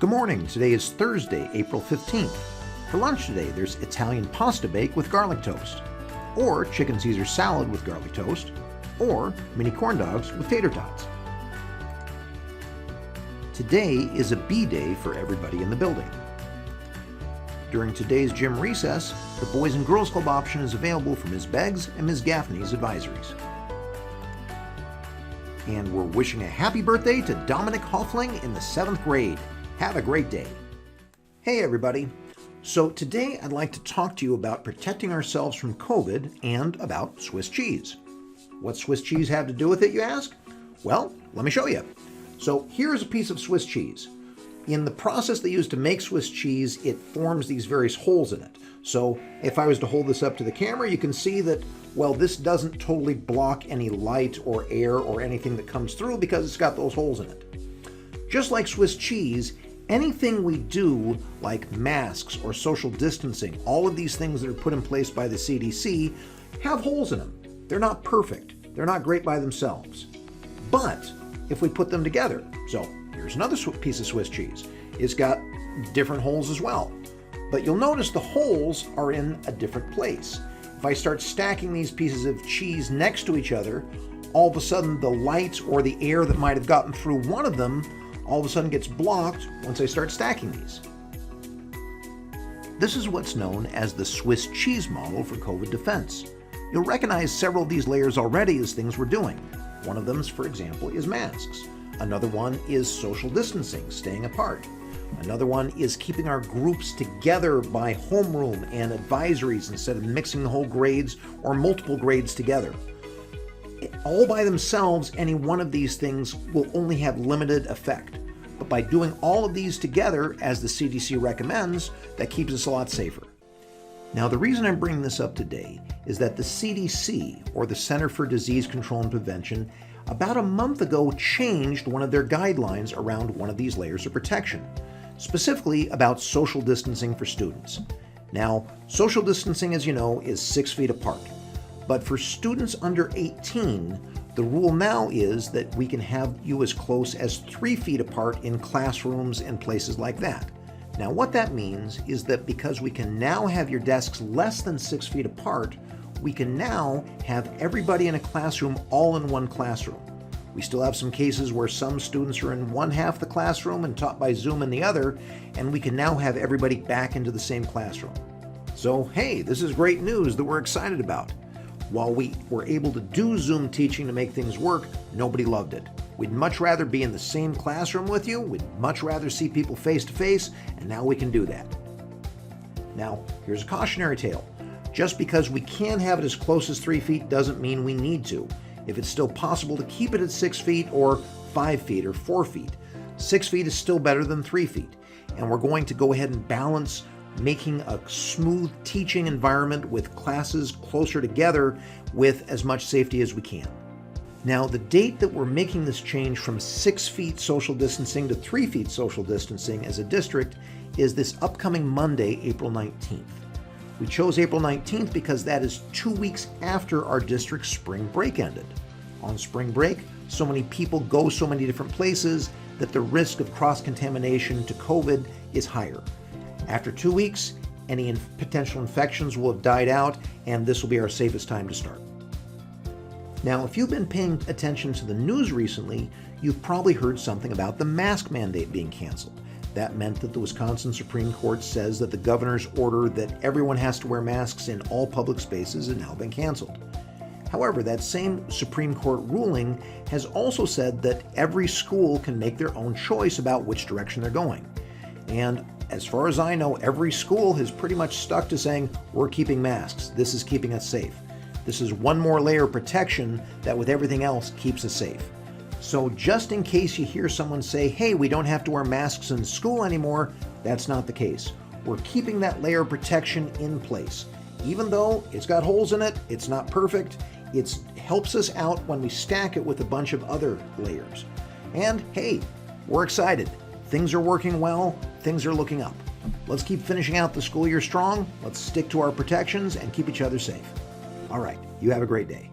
Good morning. Today is Thursday, April 15th. For lunch today, there's Italian pasta bake with garlic toast, or chicken Caesar salad with garlic toast, or mini corn dogs with tater tots. Today is a B day for everybody in the building. During today's gym recess, the Boys and Girls Club option is available for Ms. Beggs and Ms. Gaffney's advisories. And we're wishing a happy birthday to Dominic Hoffling in the 7th grade. Have a great day. Hey everybody. So today I'd like to talk to you about protecting ourselves from COVID and about Swiss cheese. What's Swiss cheese have to do with it, you ask? Well, let me show you. So here's a piece of Swiss cheese. In the process they use to make Swiss cheese, it forms these various holes in it. So if I was to hold this up to the camera, you can see that, well, this doesn't totally block any light or air or anything that comes through because it's got those holes in it. Just like Swiss cheese, anything we do, like masks or social distancing, all of these things that are put in place by the CDC have holes in them. They're not perfect. They're not great by themselves. But if we put them together, so here's another piece of Swiss cheese. It's got different holes as well. But you'll notice the holes are in a different place. If I start stacking these pieces of cheese next to each other, all of a sudden the light or the air that might have gotten through one of them all of a sudden gets blocked once I start stacking these. This is what's known as the Swiss cheese model for COVID defense. You'll recognize several of these layers already as things we're doing. One of them, for example, is masks. Another one is social distancing, staying apart. Another one is keeping our groups together by homeroom and advisories instead of mixing the whole grades or multiple grades together. All by themselves, any one of these things will only have limited effect. But by doing all of these together, as the CDC recommends, that keeps us a lot safer. Now, the reason I'm bringing this up today is that the CDC, or the Center for Disease Control and Prevention, about a month ago changed one of their guidelines around one of these layers of protection, specifically about social distancing for students. Now, social distancing, as you know, is 6 feet apart. But for students under 18, the rule now is that we can have you as close as 3 feet apart in classrooms and places like that. Now, what that means is that because we can now have your desks less than 6 feet apart, we can now have everybody in a classroom all in one classroom. We still have some cases where some students are in one half the classroom and taught by Zoom in the other, and we can now have everybody back into the same classroom. So, hey, this is great news that we're excited about. While we were able to do Zoom teaching to make things work, nobody loved it. We'd much rather be in the same classroom with you, we'd much rather see people face to face, and now we can do that. Now, here's a cautionary tale. Just because we can have it as close as 3 feet doesn't mean we need to. If it's still possible to keep it at 6 feet or 5 feet or 4 feet, 6 feet is still better than 3 feet. And we're going to go ahead and balance making a smooth teaching environment with classes closer together with as much safety as we can. Now, the date that we're making this change from 6 feet social distancing to 3 feet social distancing as a district is this upcoming Monday, April 19th. We chose April 19th because that is 2 weeks after our district's spring break ended. On spring break, so many people go so many different places that the risk of cross-contamination to COVID is higher. After 2 weeks, any potential infections will have died out, and this will be our safest time to start. Now, if you've been paying attention to the news recently, you've probably heard something about the mask mandate being canceled. That meant that the Wisconsin Supreme Court says that the governor's order that everyone has to wear masks in all public spaces has now been canceled. However, that same Supreme Court ruling has also said that every school can make their own choice about which direction they're going. And as far as I know, every school has pretty much stuck to saying, we're keeping masks. This is keeping us safe. This is one more layer of protection that with everything else keeps us safe. So just in case you hear someone say, hey, we don't have to wear masks in school anymore, that's not the case. We're keeping that layer of protection in place. Even though it's got holes in it, it's not perfect, it helps us out when we stack it with a bunch of other layers. And hey, we're excited. Things are working well, things are looking up. Let's keep finishing out the school year strong, let's stick to our protections and keep each other safe. All right, you have a great day.